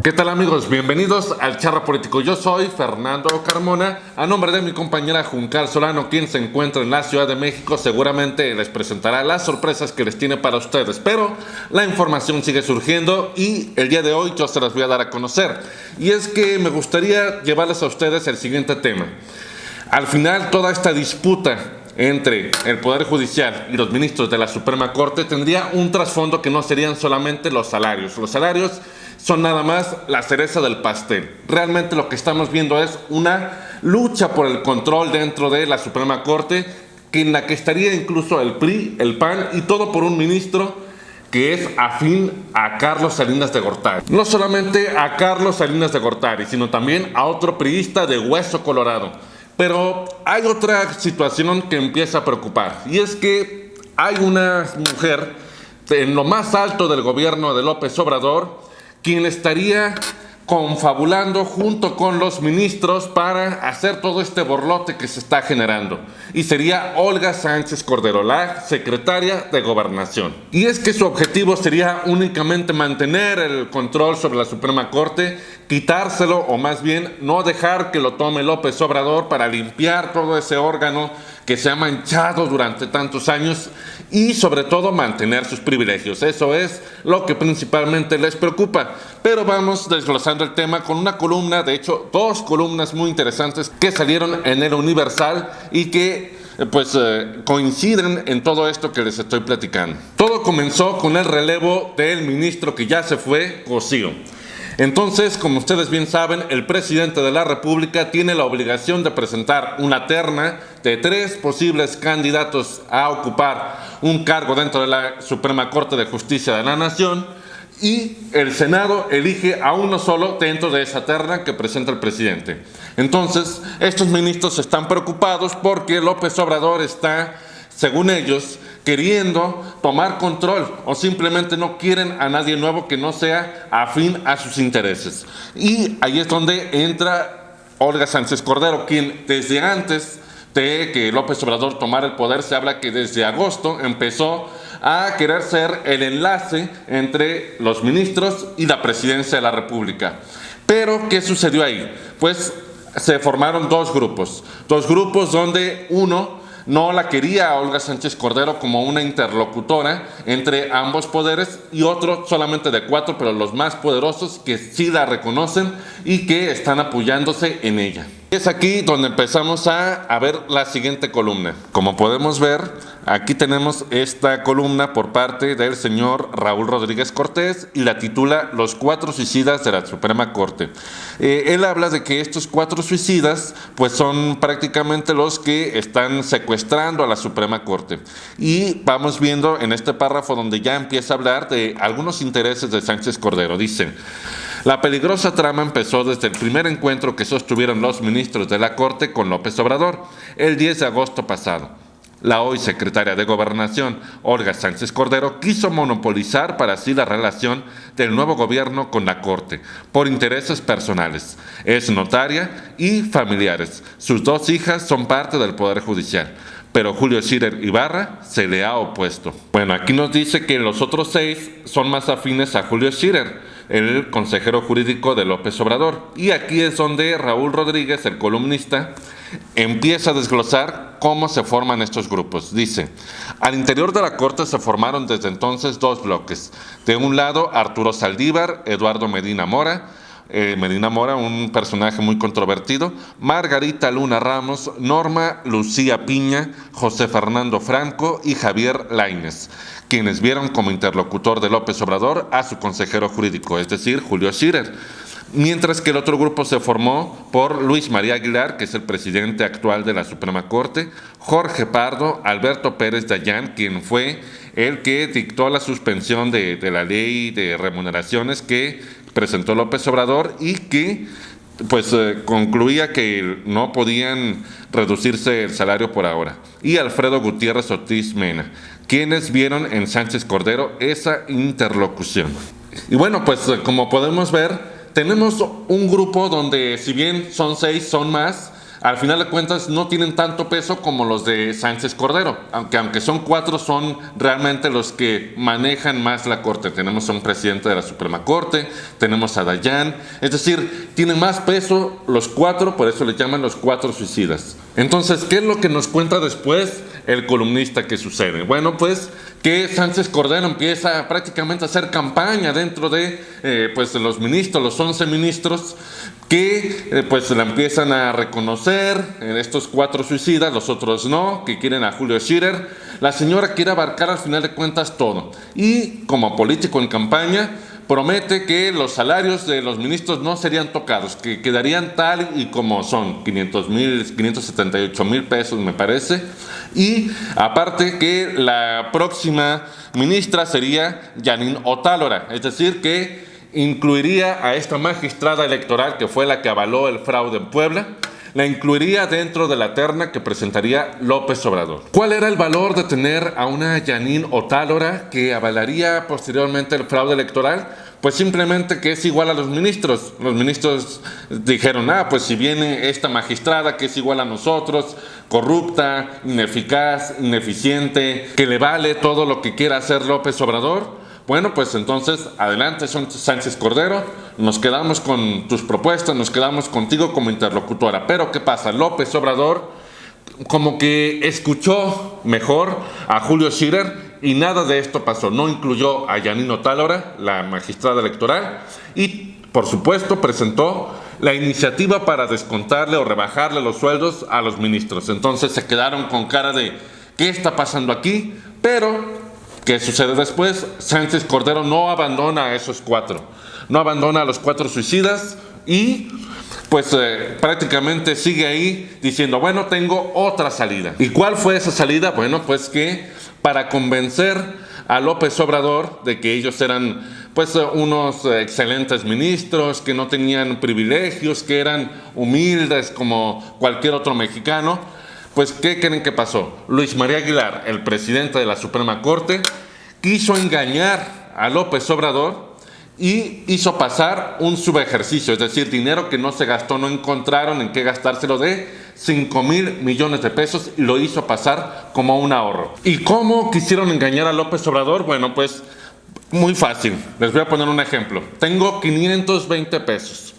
¿Qué tal, amigos? Bienvenidos al Charro Político. Yo soy Fernando Carmona, a nombre de mi compañera Juncal Solano, quien se encuentra en la Ciudad de México. Seguramente les presentará las sorpresas que les tiene para ustedes, pero la información sigue surgiendo y el día de hoy yo se las voy a dar a conocer. Y es que me gustaría llevarles a ustedes el siguiente tema. Al final, toda esta disputa entre el Poder Judicial y los ministros de la Suprema Corte tendría un trasfondo que no serían solamente los salarios. Los salarios son nada más la cereza del pastel. Realmente lo que estamos viendo es una lucha por el control dentro de la Suprema Corte, en la que estaría incluso el PRI, el PAN y todo por un ministro que es afín a Carlos Salinas de Gortari. No solamente a Carlos Salinas de Gortari, sino también a otro priista de hueso colorado. Pero hay otra situación que empieza a preocupar, y es que hay una mujer en lo más alto del gobierno de López Obrador quien estaría confabulando junto con los ministros para hacer todo este borlote que se está generando. Y sería Olga Sánchez Cordero, la secretaria de Gobernación. Y es que su objetivo sería únicamente mantener el control sobre la Suprema Corte, quitárselo, o más bien no dejar que lo tome López Obrador, para limpiar todo ese órgano que se ha manchado durante tantos años y sobre todo mantener sus privilegios. Eso es lo que principalmente les preocupa. Pero vamos desglosando el tema con una columna, de hecho dos columnas muy interesantes que salieron en el Universal y que coinciden en todo esto que les estoy platicando. Todo comenzó con el relevo del ministro que ya se fue, Cosío. Entonces, como ustedes bien saben, el presidente de la República tiene la obligación de presentar una terna de 3 posibles candidatos a ocupar un cargo dentro de la Suprema Corte de Justicia de la Nación, y el Senado elige a uno solo dentro de esa terna que presenta el presidente. Entonces, estos ministros están preocupados porque López Obrador está, según ellos, queriendo tomar control, o simplemente no quieren a nadie nuevo que no sea afín a sus intereses. Y ahí es donde entra Olga Sánchez Cordero, quien desde antes de que López Obrador tomara el poder, se habla que desde agosto empezó a querer ser el enlace entre los ministros y la presidencia de la República. Pero, ¿qué sucedió ahí? Pues se formaron dos grupos donde uno no la quería a Olga Sánchez Cordero como una interlocutora entre ambos poderes, y otro solamente de 4, pero los más poderosos, que sí la reconocen y que están apoyándose en ella. Es aquí donde empezamos a ver la siguiente columna. Como podemos ver, aquí tenemos esta columna por parte del señor Raúl Rodríguez Cortés y la titula Los 4 suicidas de la Suprema Corte. Él habla de que estos 4 suicidas pues son prácticamente los que están secuestrando a la Suprema Corte. Y vamos viendo en este párrafo donde ya empieza a hablar de algunos intereses de Sánchez Cordero. Dice: la peligrosa trama empezó desde el primer encuentro que sostuvieron los ministros de la Corte con López Obrador, el 10 de agosto pasado. La hoy secretaria de Gobernación, Olga Sánchez Cordero, quiso monopolizar para sí la relación del nuevo gobierno con la Corte, por intereses personales. Es notaria y familiares. Sus 2 hijas son parte del Poder Judicial, pero Julio Scherer Ibarra se le ha opuesto. Bueno, aquí nos dice que los otros 6 son más afines a Julio Scherer, el consejero jurídico de López Obrador. Y aquí es donde Raúl Rodríguez, el columnista, empieza a desglosar cómo se forman estos grupos. Dice: al interior de la Corte se formaron desde entonces 2 bloques. De un lado, Arturo Saldívar, Eduardo Medina Mora, un personaje muy controvertido, Margarita Luna Ramos, Norma Lucía Piña, José Fernando Franco y Javier Lainez, quienes vieron como interlocutor de López Obrador a su consejero jurídico, es decir, Julio Scherer. Mientras que el otro grupo se formó por Luis María Aguilar, que es el presidente actual de la Suprema Corte, Jorge Pardo, Alberto Pérez Dayán, quien fue el que dictó la suspensión de la ley de remuneraciones que presentó López Obrador y que concluía que no podían reducirse el salario por ahora, y Alfredo Gutiérrez Ortiz Mena, quienes vieron en Sánchez Cordero esa interlocución. Y bueno, como podemos ver, tenemos un grupo donde, si bien son 6, son más, al final de cuentas no tienen tanto peso como los de Sánchez Cordero, aunque son 4, son realmente los que manejan más la Corte. Tenemos a un presidente de la Suprema Corte, tenemos a Dayan, es decir, tienen más peso los 4, por eso le llaman los 4 suicidas. Entonces, ¿qué es lo que nos cuenta después el columnista que sucede? Bueno, pues que Sánchez Cordero empieza prácticamente a hacer campaña dentro de pues los ministros, los 11 ministros, que pues la empiezan a reconocer, estos 4 suicidas, los otros no, que quieren a Julio Scherer. La señora quiere abarcar al final de cuentas todo, y como político en campaña promete que los salarios de los ministros no serían tocados, que quedarían tal y como son, 578,000 pesos me parece, y aparte que la próxima ministra sería Jeanine Otálora, es decir que incluiría a esta magistrada electoral que fue la que avaló el fraude en Puebla, la incluiría dentro de la terna que presentaría López Obrador. ¿Cuál era el valor de tener a una Jeanine Otálora que avalaría posteriormente el fraude electoral? Pues simplemente que es igual a los ministros. Los ministros dijeron, pues si viene esta magistrada que es igual a nosotros, corrupta, ineficaz, ineficiente, que le vale todo lo que quiera hacer López Obrador, bueno, pues entonces, adelante, Sánchez Cordero, nos quedamos con tus propuestas, nos quedamos contigo como interlocutora. Pero, ¿qué pasa? López Obrador como que escuchó mejor a Julio Scherer y nada de esto pasó. No incluyó a Jeanine Otálora, la magistrada electoral, y, por supuesto, presentó la iniciativa para descontarle o rebajarle los sueldos a los ministros. Entonces se quedaron con cara de, ¿qué está pasando aquí? Pero ¿qué sucede después? Sánchez Cordero no abandona a esos 4, no abandona a los 4 suicidas y pues prácticamente sigue ahí diciendo, bueno, tengo otra salida. ¿Y cuál fue esa salida? Bueno, pues que para convencer a López Obrador de que ellos eran pues unos excelentes ministros, que no tenían privilegios, que eran humildes como cualquier otro mexicano, pues ¿qué creen que pasó? Luis María Aguilar, el presidente de la Suprema Corte, quiso engañar a López Obrador y hizo pasar un subejercicio, es decir, dinero que no se gastó, no encontraron en qué gastárselo, de 5,000 millones de pesos, y lo hizo pasar como un ahorro. ¿Y cómo quisieron engañar a López Obrador? Bueno, pues muy fácil, les voy a poner un ejemplo. Tengo 520 pesos,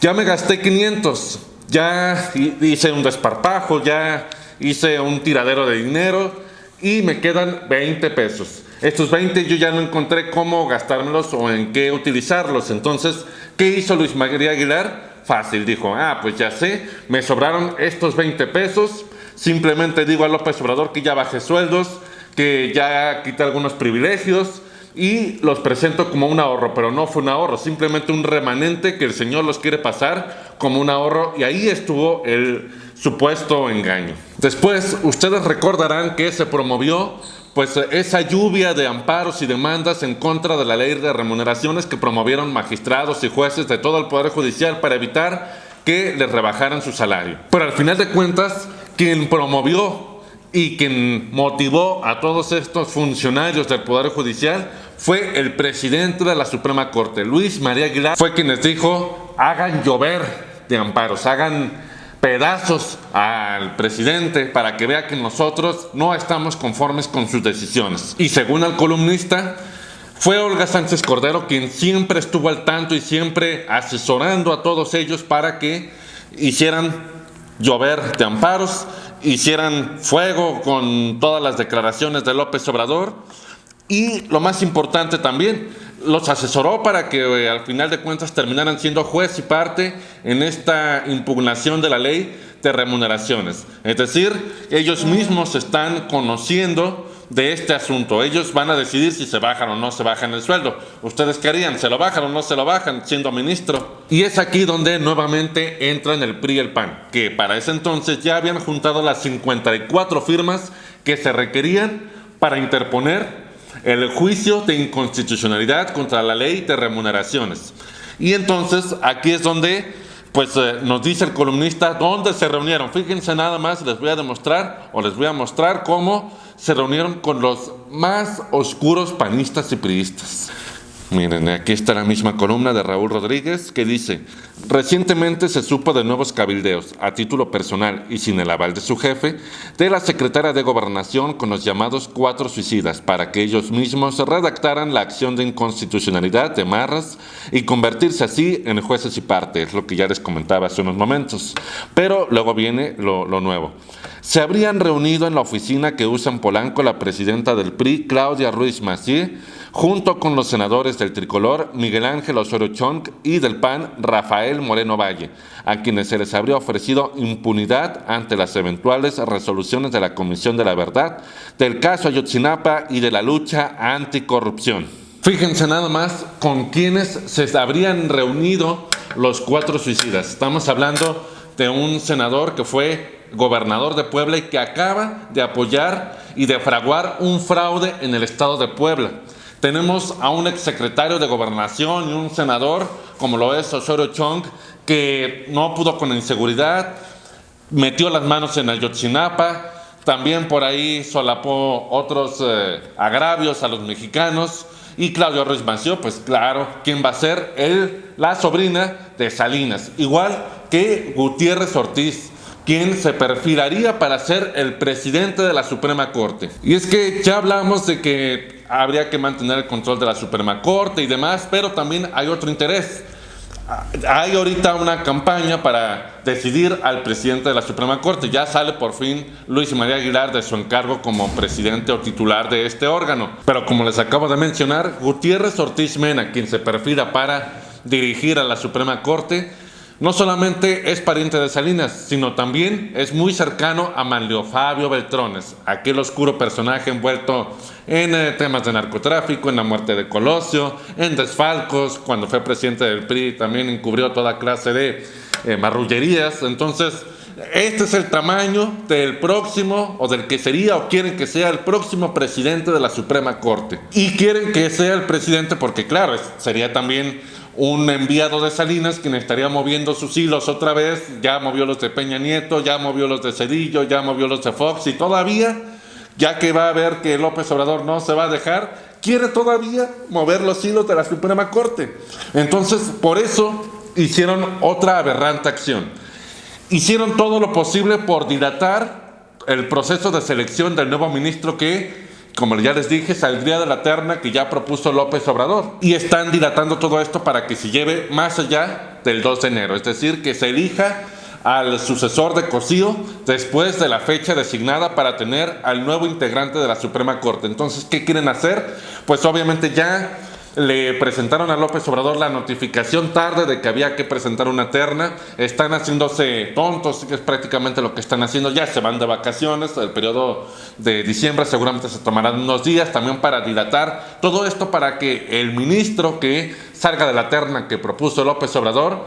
ya me gasté 500, ya hice un desparpajo, ya hice un tiradero de dinero y me quedan 20 pesos. Estos 20 yo ya no encontré cómo gastármelos o en qué utilizarlos. Entonces, ¿qué hizo Luis María Aguilar? Fácil, dijo, pues ya sé, me sobraron estos 20 pesos, simplemente digo a López Obrador que ya bajé sueldos, que ya quité algunos privilegios y los presento como un ahorro, pero no fue un ahorro, simplemente un remanente que el señor los quiere pasar como un ahorro, y ahí estuvo el supuesto engaño. Después, ustedes recordarán que se promovió pues esa lluvia de amparos y demandas en contra de la ley de remuneraciones que promovieron magistrados y jueces de todo el Poder Judicial para evitar que les rebajaran su salario. Pero al final de cuentas, quien promovió y quien motivó a todos estos funcionarios del Poder Judicial fue el presidente de la Suprema Corte, Luis María Aguilar. Fue quien les dijo, hagan llover de amparos, hagan pedazos al presidente para que vea que nosotros no estamos conformes con sus decisiones. Y según el columnista, fue Olga Sánchez Cordero quien siempre estuvo al tanto y siempre asesorando a todos ellos para que hicieran llover de amparos, hicieran fuego con todas las declaraciones de López Obrador, y lo más importante también, los asesoró para que al final de cuentas terminaran siendo juez y parte en esta impugnación de la ley de remuneraciones. Es decir, ellos mismos están conociendo de este asunto. Ellos van a decidir si se bajan o no se bajan el sueldo. ¿Ustedes qué harían? ¿Se lo bajan o no se lo bajan siendo ministro? Y es aquí donde nuevamente entran el PRI y el PAN, que para ese entonces ya habían juntado las 54 firmas que se requerían para interponer el juicio de inconstitucionalidad contra la ley de remuneraciones. Y entonces aquí es donde nos dice el columnista dónde se reunieron. Fíjense nada más, les voy a mostrar cómo se reunieron con los más oscuros panistas y priistas. Miren, aquí está la misma columna de Raúl Rodríguez que dice: recientemente se supo de nuevos cabildeos, a título personal y sin el aval de su jefe, de la secretaria de Gobernación con los llamados 4 suicidas, para que ellos mismos redactaran la acción de inconstitucionalidad de Marras y convertirse así en jueces y parte, es lo que ya les comentaba hace unos momentos. Pero luego viene lo nuevo. Se habrían reunido en la oficina que usa en Polanco la presidenta del PRI, Claudia Ruiz Massieu, junto con los senadores del Tricolor, Miguel Ángel Osorio Chong, y del PAN, Rafael Moreno Valle, a quienes se les habría ofrecido impunidad ante las eventuales resoluciones de la Comisión de la Verdad, del caso Ayotzinapa y de la lucha anticorrupción. Fíjense nada más con quienes se habrían reunido los 4 suicidas. Estamos hablando de un senador que fue gobernador de Puebla y que acaba de apoyar y de fraguar un fraude en el estado de Puebla. Tenemos a un exsecretario de Gobernación y un senador, como lo es Osorio Chong, que no pudo con la inseguridad, metió las manos en Ayotzinapa, también por ahí solapó otros agravios a los mexicanos. Y Claudia Ruiz Massieu, pues claro, ¿quién va a ser? La sobrina de Salinas, igual que Gutiérrez Ortiz, quien se perfilaría para ser el presidente de la Suprema Corte. Y es que ya hablamos de que habría que mantener el control de la Suprema Corte y demás, pero también hay otro interés. Hay ahorita una campaña para decidir al presidente de la Suprema Corte. Ya sale por fin Luis María Aguilar de su encargo como presidente o titular de este órgano. Pero como les acabo de mencionar, Gutiérrez Ortiz Mena, quien se perfila para dirigir a la Suprema Corte, no solamente es pariente de Salinas, sino también es muy cercano a Manlio Fabio Beltrones, aquel oscuro personaje envuelto en temas de narcotráfico, en la muerte de Colosio, en desfalcos, cuando fue presidente del PRI también encubrió toda clase de marrullerías. Entonces, este es el tamaño del próximo, o del que sería, o quieren que sea el próximo presidente de la Suprema Corte. Y quieren que sea el presidente porque, claro, sería también un enviado de Salinas quien estaría moviendo sus hilos otra vez. Ya movió los de Peña Nieto, ya movió los de Cedillo, ya movió los de Fox, y todavía, ya que va a ver que López Obrador no se va a dejar, quiere todavía mover los hilos de la Suprema Corte. Entonces, por eso hicieron otra aberrante acción. Hicieron todo lo posible por dilatar el proceso de selección del nuevo ministro que, como ya les dije, saldría de la terna que ya propuso López Obrador. Y están dilatando todo esto para que se lleve más allá del 2 de enero. Es decir, que se elija al sucesor de Cosío después de la fecha designada para tener al nuevo integrante de la Suprema Corte. Entonces, ¿qué quieren hacer? Pues obviamente ya le presentaron a López Obrador la notificación tarde de que había que presentar una terna. Están haciéndose tontos, que es prácticamente lo que están haciendo. Ya se van de vacaciones, el periodo de diciembre seguramente se tomarán unos días también para dilatar todo esto, para que el ministro que salga de la terna que propuso López Obrador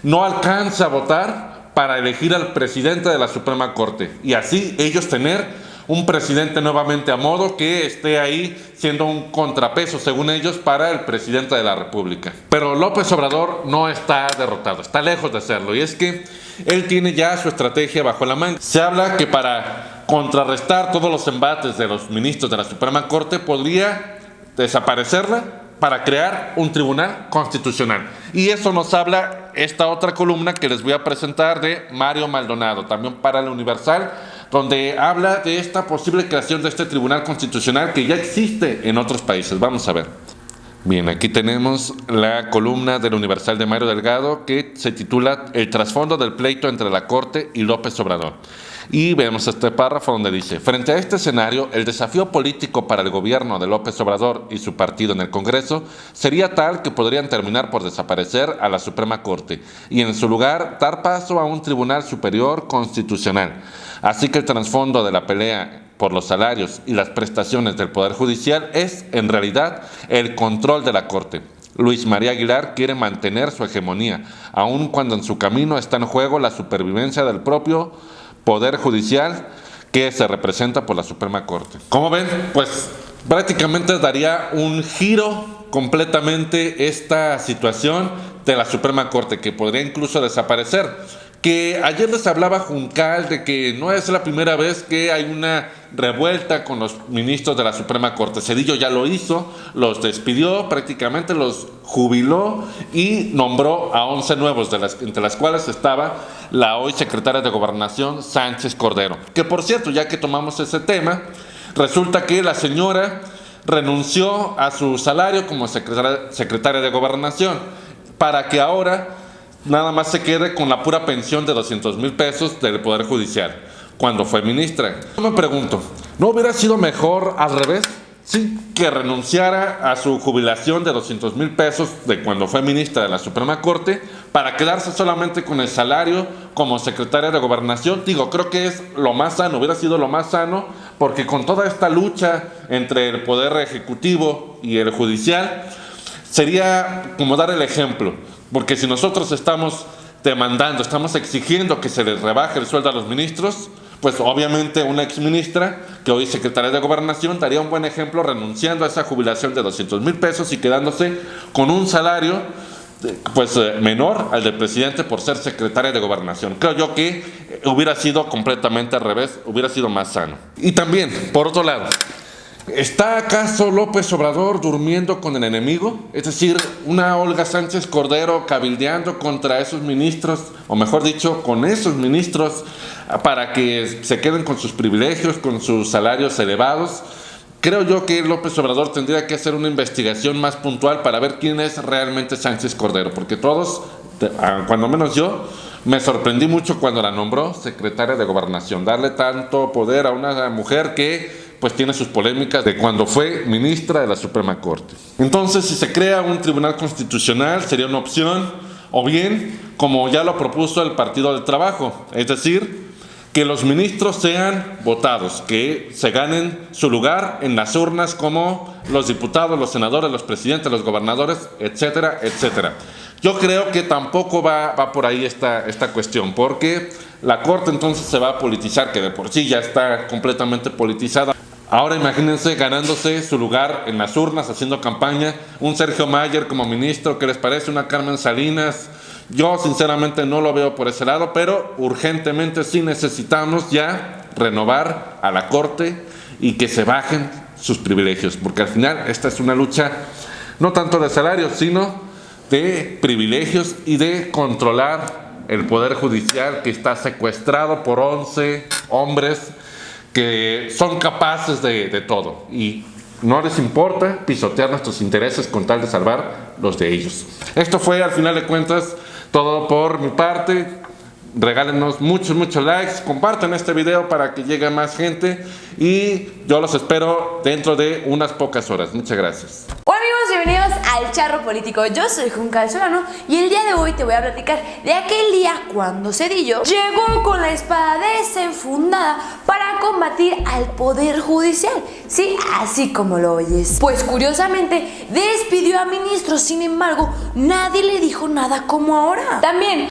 no alcance a votar para elegir al presidente de la Suprema Corte, y así ellos tener un presidente nuevamente a modo que esté ahí siendo un contrapeso, según ellos, para el presidente de la República. Pero López Obrador no está derrotado, está lejos de serlo, y es que él tiene ya su estrategia bajo la manga. Se habla que para contrarrestar todos los embates de los ministros de la Suprema Corte podría desaparecerla para crear un tribunal constitucional. Y eso nos habla esta otra columna que les voy a presentar de Mario Maldonado, también para el Universal, donde habla de esta posible creación de este tribunal constitucional que ya existe en otros países. Vamos a ver. Bien, aquí tenemos la columna del Universal de Mario Delgado que se titula El trasfondo del pleito entre la Corte y López Obrador. Y vemos este párrafo donde dice: frente a este escenario, el desafío político para el gobierno de López Obrador y su partido en el Congreso sería tal que podrían terminar por desaparecer a la Suprema Corte y en su lugar dar paso a un Tribunal Superior Constitucional. Así que el trasfondo de la pelea por los salarios y las prestaciones del Poder Judicial es, en realidad, el control de la Corte. Luis María Aguilar quiere mantener su hegemonía, aun cuando en su camino está en juego la supervivencia del propio Poder Judicial que se representa por la Suprema Corte. Como ven, pues prácticamente daría un giro completamente esta situación de la Suprema Corte, que podría incluso desaparecer. Que ayer les hablaba Juncal de que no es la primera vez que hay una revuelta con los ministros de la Suprema Corte. Cedillo ya lo hizo, los despidió, prácticamente los jubiló y nombró a 11 nuevos, entre las cuales estaba la hoy secretaria de Gobernación, Sánchez Cordero. Que por cierto, ya que tomamos ese tema, resulta que la señora renunció a su salario como secretaria de Gobernación para que ahora nada más se quede con la pura pensión de 200,000 pesos del Poder Judicial cuando fue ministra. Yo me pregunto, ¿no hubiera sido mejor al revés? Sí, que renunciara a su jubilación de 200,000 pesos de cuando fue ministra de la Suprema Corte para quedarse solamente con el salario como secretaria de Gobernación. Digo, creo que es lo más sano, hubiera sido lo más sano, porque con toda esta lucha entre el Poder Ejecutivo y el Judicial, sería como dar el ejemplo, porque si nosotros estamos demandando, estamos exigiendo que se les rebaje el sueldo a los ministros, pues obviamente una exministra que hoy es secretaria de Gobernación daría un buen ejemplo renunciando a esa jubilación de 200,000 pesos y quedándose con un salario menor al del presidente por ser secretaria de Gobernación. Creo yo que hubiera sido completamente al revés, hubiera sido más sano. Y también, por otro lado, ¿está acaso López Obrador durmiendo con el enemigo? Es decir, una Olga Sánchez Cordero cabildeando contra esos ministros, o mejor dicho, con esos ministros para que se queden con sus privilegios, con sus salarios elevados. Creo yo que López Obrador tendría que hacer una investigación más puntual para ver quién es realmente Sánchez Cordero, porque todos, cuando menos yo, me sorprendí mucho cuando la nombró secretaria de Gobernación. Darle tanto poder a una mujer que pues tiene sus polémicas de cuando fue ministra de la Suprema Corte. Entonces, si se crea un tribunal constitucional, sería una opción, o bien, como ya lo propuso el Partido del Trabajo, es decir, que los ministros sean votados, que se ganen su lugar en las urnas como los diputados, los senadores, los presidentes, los gobernadores, etcétera, etcétera. Yo creo que tampoco va por ahí esta cuestión, porque la Corte entonces se va a politizar, que de por sí ya está completamente politizada. Ahora imagínense ganándose su lugar en las urnas, haciendo campaña, un Sergio Mayer como ministro, ¿qué les parece? Una Carmen Salinas. Yo sinceramente no lo veo por ese lado, pero urgentemente sí necesitamos ya renovar a la Corte y que se bajen sus privilegios, porque al final esta es una lucha no tanto de salarios, sino de privilegios y de controlar el Poder Judicial, que está secuestrado por 11 hombres que son capaces de todo y no les importa pisotear nuestros intereses con tal de salvar los de ellos. Esto fue, al final de cuentas, todo por mi parte. Regálenos muchos likes, compartan este video para que llegue a más gente y yo los espero dentro de unas pocas horas. Muchas gracias. Hola amigos, bienvenidos al Charro Político. Yo soy Juncal Solano y el día de hoy te voy a platicar de aquel día cuando Cedillo llegó con la espada desenfundada para combatir al Poder Judicial. Sí, así como lo oyes. Pues curiosamente despidió a ministros, sin embargo, nadie le dijo nada como ahora. También